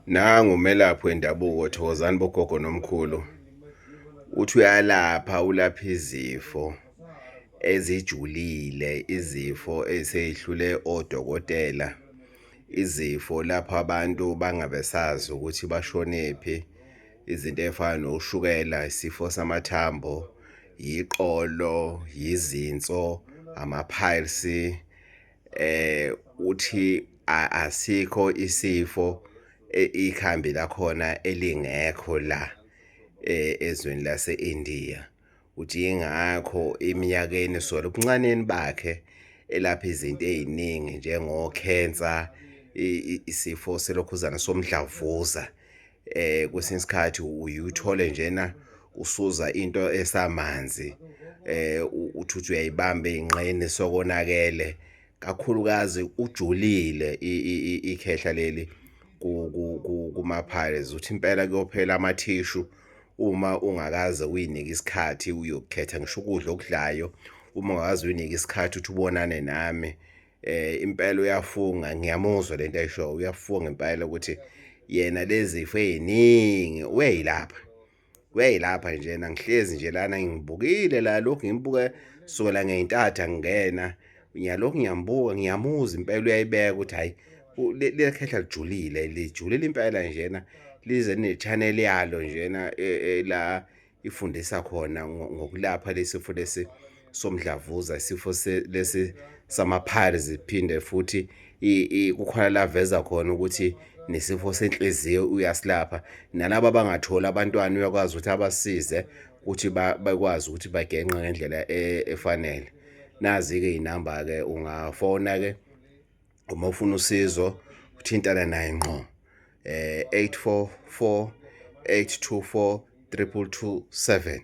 Nangu umelaphi wendabuko Thokozani bogogo nomkhulu. Uthi uyalapha ulapha izifo ezijulile, izifo eseyihlule odokotela, izifo lapho abantu bangabesazi ukuthi bashonephi, izinto ezifana noshukela, isifo samathambo, iqolo, yizinso, amaphayilsi. Uthi asikho isifo ikhambi lakhona elingekho la ezweni lase-India. Uthi ingakho eminyakeni sola ubuncaneni bakhe elapha izinto ey'ningi njengo-cancer, isifo selokhuzana somdlavuza. Kwesinye isikhathi uye uthole njena usuza into esamanzi, uthi uyayibamba ey'nqeni sokonakele, kakhulukazi ujulile ikhehla leli kuma-piles. Uthi impela kuyophela amathishu uma ungakaze uyinike isikhathi uyokukhetha ngisho ukudla okudlayo. Uma ungakaze uyinike isikhathi uthi ubonane nami, impela uyafunga, ngiyamuzwa lento ayishoyo, uyafunga impela ukuthi yena lezi zifo ey'ningi uyayilapha njena. Ngihlezi nje lana ngibukile la, lokhu ngimbuke sukela ngey'ntatha ngingena, ngiyalokhu ngiyambuka, ngiyamuzwa impela uyayibeka ukuthi hhayi le khehla lijulile impela njena. Lize ne-channel yalo njena la ifundisa khona ngokulapha lesifo lesi somdlavuza, isifo lesi sama-piles. Iphinde futhi kukhona la veza khona ukuthi nesifo senhliziyo uyasilapha. Nalabo abangatholi abantwana uyakwazi ukuthi abasize ukuthi bakwazi ukuthi bagenqe ngendlela efanele. Nazi-ke iy'namba-ke, ungafona-ke uma ufuna usizo, uthintana naye ngqo 844 824 222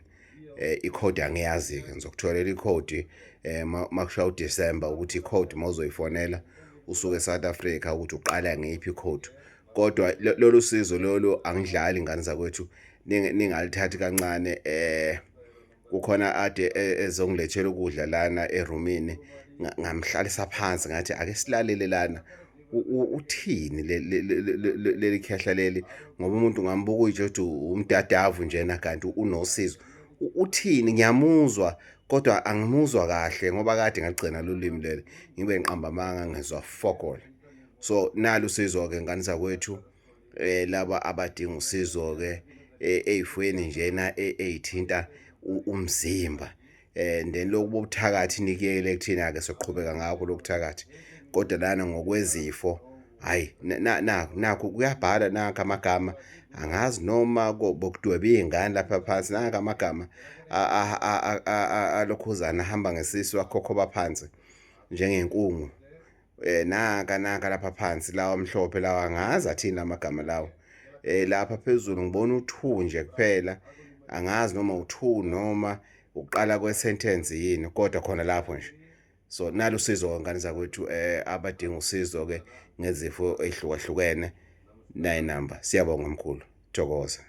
ikhodi angiyazi-ke, ngizokutholela ikhodi makushaya uDisemba ukuthi ikhodi mawuzoyifonela usuke eSouth Africa ukuthi uqala ngiphi ikhodi. Kodwa lolu sizo lolu angidlali ingane zakwethu, ningalithathi kancane. Kukhona ade ezongilethela ukudla lana erumini, ngamhlalisa phansi ngathi ake silalele lana uthini leli khehla leli, ngoba umuntu ngambuka uyitsho ukuthi umdadavu njena kanti unosizo. Uthini? Ngiyamuzwa kodwa angimuzwa kahle ngoba kade ngagcina lolimi leli ngibe ngiqamba amanga ngezwa fokola. So nalo usizo-ke ngane zakwethu, laba abadinga usizo-ke ey'fweni njena ey'thinta umzimba. Then loku bobuthakathi nikuyele kuthina-ke soqhubeka ngakho lobuthakathi, kodwa lana ngokwezifo hhayi nakhu kuyabhala, nakhu amagama angazi noma bokudweba iy'ngane lapha phansi. Nanka amagama alokhuzana ahamba ngesisu akhokhoba phansi njengenkungu. Nanka lapha phansi lawa amhlophe lawa angazi athini amagama lawo. Lapha phezulu ngibona u-2 nje kuphela, angazi noma u-2 noma ukuqala kwe-sentence yini, kodwa khona lapho nje. So nalo usizo ngane zakwethu abadinga usizo-ke ngezifo ey'hlukahlukene, nayi namba. Siyabonga mkhulu, thokoza.